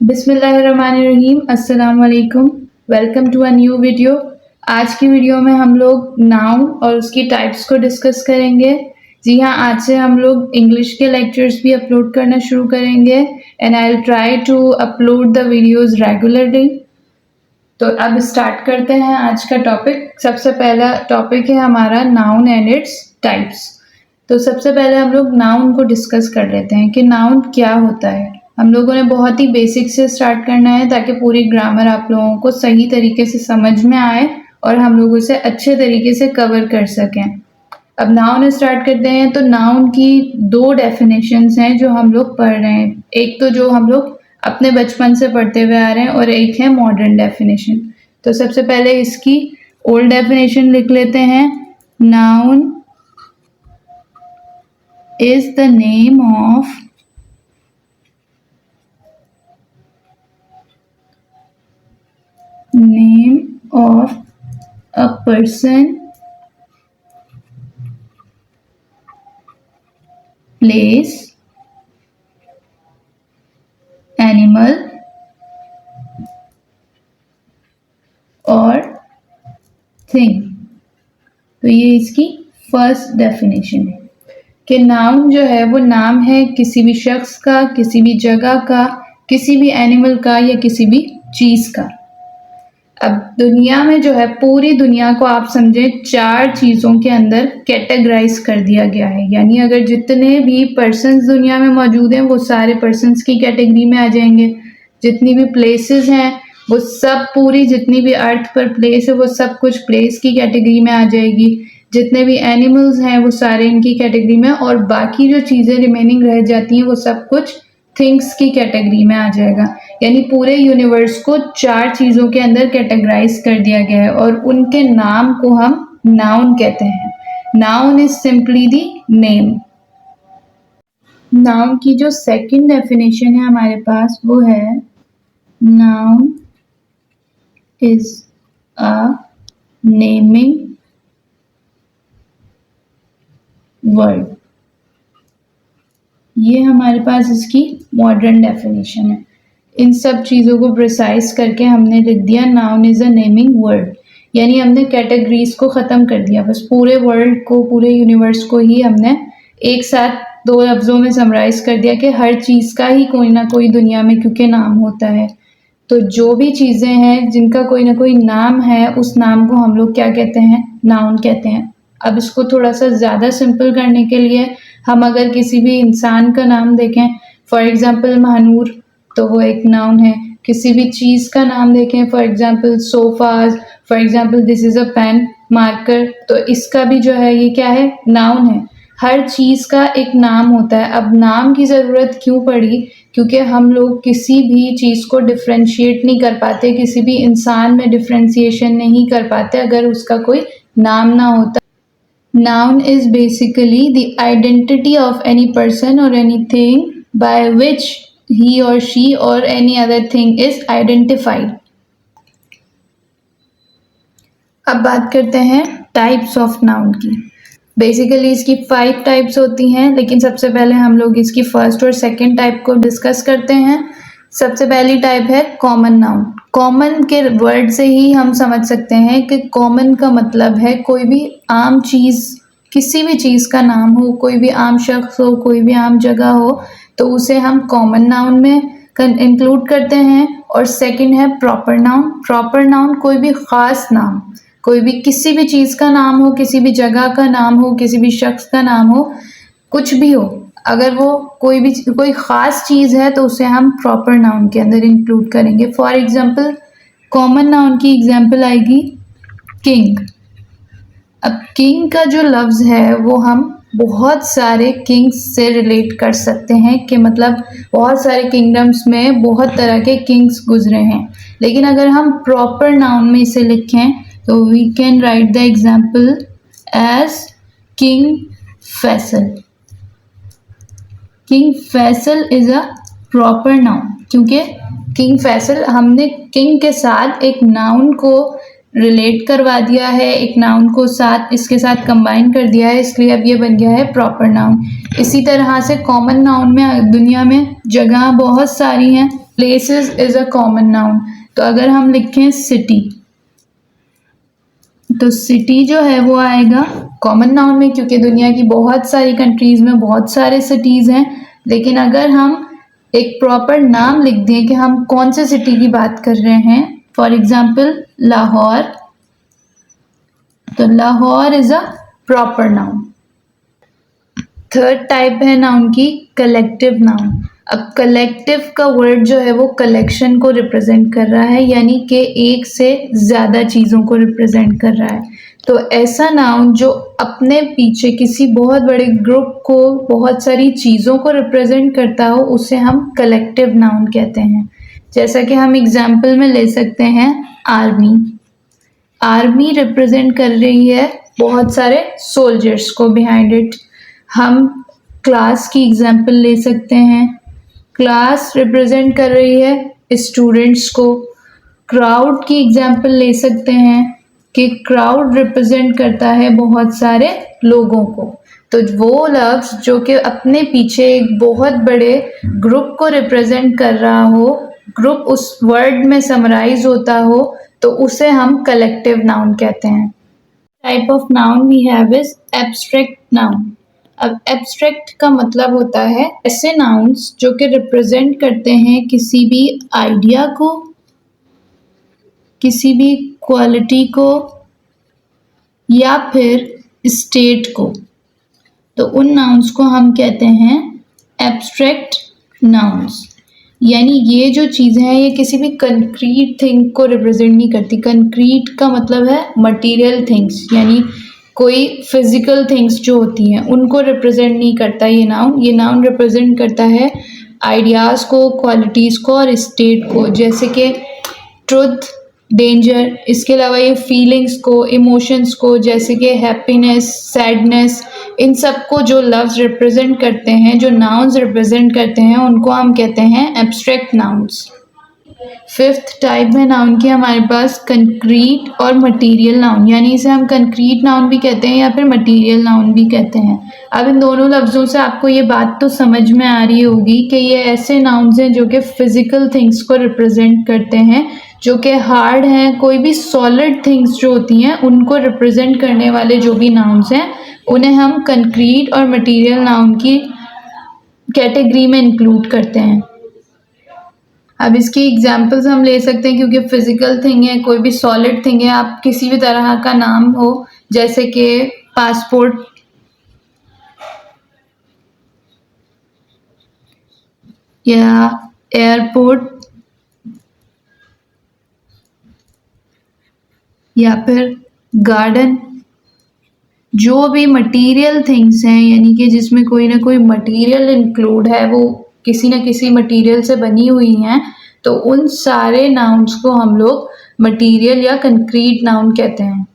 बिस्मिल्लाहिर्रहमानिर्रहीम। अस्सलाम वालेकुम। Welcome to a new video. आज की वीडियो में हम लोग नाउन और उसकी टाइप्स को डिस्कस करेंगे। जी हाँ, आज से हम लोग इंग्लिश के लेक्चर्स भी अपलोड करना शुरू करेंगे and I will try to upload the videos regularly. तो अब स्टार्ट करते हैं आज का टॉपिक। सबसे पहला टॉपिक है हमारा नाउन एंड इट्स टाइप्स। तो सबसे पहले हम लोग नाउन को डिस्कस कर लेते हैं कि नाउन क्या होता है। हम लोगों ने बहुत ही बेसिक से स्टार्ट करना है ताकि पूरी ग्रामर आप लोगों को सही तरीके से समझ में आए और हम लोग उसे अच्छे तरीके से कवर कर सकें। अब नाउन स्टार्ट करते हैं। तो नाउन की दो डेफिनेशंस हैं जो हम लोग पढ़ रहे हैं। एक तो जो हम लोग अपने बचपन से पढ़ते हुए आ रहे हैं और एक है मॉडर्न डेफिनेशन। तो सबसे पहले इसकी ओल्ड डेफिनेशन लिख लेते हैं। Noun is the name of a person, place, animal और thing। तो ये इसकी फर्स्ट डेफिनेशन है कि नाउन जो है वो नाम है किसी भी शख्स का, किसी भी जगह का, किसी भी एनिमल का या किसी भी चीज़ का। अब दुनिया में जो है, पूरी दुनिया को आप समझें चार चीज़ों के अंदर कैटेगराइज कर दिया गया है। यानी अगर जितने भी पर्सन्स दुनिया में मौजूद हैं वो सारे पर्सन्स की कैटेगरी में आ जाएंगे। जितनी भी प्लेसेस हैं वो सब, पूरी जितनी भी अर्थ पर प्लेस है वो सब कुछ प्लेस की कैटेगरी में आ जाएगी। जितने भी एनिमल्स हैं वो सारे इनकी कैटेगरी में, और बाकी जो चीज़ें रिमेनिंग रह जाती हैं वो सब कुछ थिंग्स की कैटेगरी में आ जाएगा। यानी पूरे यूनिवर्स को चार चीज़ों के अंदर कैटेगराइज कर दिया गया है और उनके नाम को हम नाउन कहते हैं। Noun is simply the name. Noun की जो सेकंड डेफिनेशन है हमारे पास वो है noun is a naming word. ये हमारे पास इसकी मॉडर्न डेफिनेशन है। इन सब चीज़ों को प्रिसाइज करके हमने लिख दिया noun is a naming word. यानी हमने कैटेगरीज को ख़त्म कर दिया। बस पूरे वर्ल्ड को, पूरे यूनिवर्स को ही हमने एक साथ दो लफ्ज़ों में समराइज कर दिया कि हर चीज़ का ही कोई ना कोई दुनिया में क्योंकि नाम होता है। तो जो भी चीज़ें हैं जिनका कोई ना कोई नाम है, उस नाम को हम लोग क्या कहते हैं? नाउन कहते हैं। अब इसको थोड़ा सा ज़्यादा सिंपल करने के लिए हम अगर किसी भी इंसान का नाम देखें, फॉर एग्जांपल महानूर, तो वो एक नाउन है। किसी भी चीज़ का नाम देखें, for example sofas, for example this is a pen, marker, तो इसका भी जो है ये क्या है? नाउन है। हर चीज़ का एक नाम होता है। अब नाम की ज़रूरत क्यों पड़ी? क्योंकि हम लोग किसी भी चीज़ को डिफ्रेंशिएट नहीं कर पाते, किसी भी इंसान में डिफ्रेंशिएशन नहीं कर पाते अगर उसका कोई नाम ना होता। Noun is basically the identity of any person or anything by which he or she or any other thing is identified. अब बात करते हैं टाइप्स ऑफ नाउन की। बेसिकली इसकी 5 टाइप्स होती हैं, लेकिन सबसे पहले हम लोग इसकी फर्स्ट और सेकंड टाइप को डिस्कस करते हैं। सबसे पहली टाइप है कॉमन नाउन। कॉमन के वर्ड से ही हम समझ सकते हैं कि कॉमन का मतलब है कोई भी आम चीज़, किसी भी चीज़ का नाम हो, कोई भी आम शख्स हो, कोई भी आम जगह हो, तो उसे हम कॉमन नाउन में इंक्लूड करते हैं। और सेकंड है प्रॉपर नाउन। प्रॉपर नाउन कोई भी ख़ास नाम, कोई भी किसी भी चीज़ का नाम हो, किसी भी जगह का नाम हो, किसी भी शख्स का नाम हो, कुछ भी हो, अगर वो कोई ख़ास चीज़ है तो उसे हम प्रॉपर नाउन के अंदर इंक्लूड करेंगे। फॉर एग्जांपल कॉमन नाउन की एग्जांपल आएगी किंग। अब किंग का जो लफ्ज़ है वो हम बहुत सारे किंग्स से रिलेट कर सकते हैं कि मतलब बहुत सारे किंगडम्स में बहुत तरह के किंग्स गुजरे हैं। लेकिन अगर हम प्रॉपर नाउन में इसे लिखें तो we can write the example as King Faisal. King Faisal is a proper noun क्योंकि किंग फैसल, हमने किंग के साथ एक नाउन को रिलेट करवा दिया है, एक नाउन को इसके साथ कंबाइन कर दिया है, इसलिए अब ये बन गया है प्रॉपर नाउन। इसी तरह से कॉमन नाउन में दुनिया में जगह बहुत सारी हैं, places is a common noun. तो अगर हम लिखें सिटी, तो सिटी जो है वो आएगा कॉमन नाउन में, क्योंकि दुनिया की बहुत सारी कंट्रीज में बहुत सारे सिटीज हैं। लेकिन अगर हम एक प्रॉपर नाम लिख दें कि हम कौन से सिटी की बात कर रहे हैं, फॉर एग्जाम्पल लाहौर, तो Lahore is a proper noun. Third type है नाउन की कलेक्टिव नाउन। अब कलेक्टिव का वर्ड जो है वो कलेक्शन को रिप्रेजेंट कर रहा है, यानी कि एक से ज़्यादा चीज़ों को रिप्रेजेंट कर रहा है। तो ऐसा नाउन जो अपने पीछे किसी बहुत बड़े ग्रुप को, बहुत सारी चीज़ों को रिप्रेजेंट करता हो, उसे हम कलेक्टिव नाउन कहते हैं। जैसा कि हम एग्जाम्पल में ले सकते हैं आर्मी। आर्मी रिप्रेजेंट कर रही है बहुत सारे सोल्जर्स को बिहाइंड इट। हम क्लास की एग्जाम्पल ले सकते हैं, क्लास रिप्रेजेंट कर रही है स्टूडेंट्स को। क्राउड की एग्जाम्पल ले सकते हैं कि क्राउड रिप्रेजेंट करता है बहुत सारे लोगों को। तो वो लफ्ज़ जो कि अपने पीछे एक बहुत बड़े ग्रुप को रिप्रेजेंट कर रहा हो, ग्रुप उस वर्ड में समराइज होता हो, तो उसे हम कलेक्टिव नाउन कहते हैं। Type of noun we have is abstract noun. अब एब्स्ट्रैक्ट का मतलब होता है ऐसे नाउन्स जो कि रिप्रेजेंट करते हैं किसी भी आइडिया को, किसी भी क्वालिटी को या फिर स्टेट को। तो उन नाउन्स को हम कहते हैं एब्स्ट्रैक्ट नाउन्स। यानी ये जो चीज़ें हैं ये किसी भी कंक्रीट थिंग को रिप्रेजेंट नहीं करती। कंक्रीट का मतलब है मटेरियल थिंग्स, यानी कोई फिजिकल थिंग्स जो होती हैं उनको रिप्रेजेंट नहीं करता ये नाउन। ये नाउन रिप्रेजेंट करता है आइडियाज़ को, क्वालिटीज़ को और स्टेट को, जैसे कि ट्रुथ, डेंजर। इसके अलावा ये फीलिंग्स को, इमोशंस को, जैसे कि हैप्पीनेस, सैडनेस, इन सब को जो लफ्ज़ रिप्रेजेंट करते हैं, जो नाउन्स रिप्रेजेंट करते हैं, उनको हम कहते हैं एब्स्ट्रैक्ट नाउन्स। फिफ्थ टाइप है नाउन की हमारे पास कंक्रीट और मटेरियल नाउन, यानी इसे हम कंक्रीट नाउन भी कहते हैं या फिर मटेरियल नाउन भी कहते हैं। अब इन दोनों लफ्ज़ों से आपको ये बात तो समझ में आ रही होगी कि ये ऐसे नाउन्स हैं जो कि फिजिकल थिंग्स को रिप्रेजेंट करते हैं, जो कि हार्ड हैं। कोई भी सॉलिड थिंग्स जो होती हैं उनको रिप्रेजेंट करने वाले जो भी नाउन्स हैं उन्हें हम कंक्रीट और मटेरियल नाउन की कैटेगरी में इंक्लूड करते हैं। अब इसकी एग्जांपल्स हम ले सकते हैं, क्योंकि फिजिकल थिंग है, कोई भी सॉलिड थिंग है। आप किसी भी तरह का नाम हो, जैसे कि पासपोर्ट या एयरपोर्ट या फिर गार्डन, जो भी मटेरियल थिंग्स हैं, यानी कि जिसमें कोई ना कोई मटेरियल इंक्लूड है, वो किसी न किसी मटेरियल से बनी हुई हैं, तो उन सारे नाउन्स को हम लोग मटेरियल या कंक्रीट नाउन कहते हैं।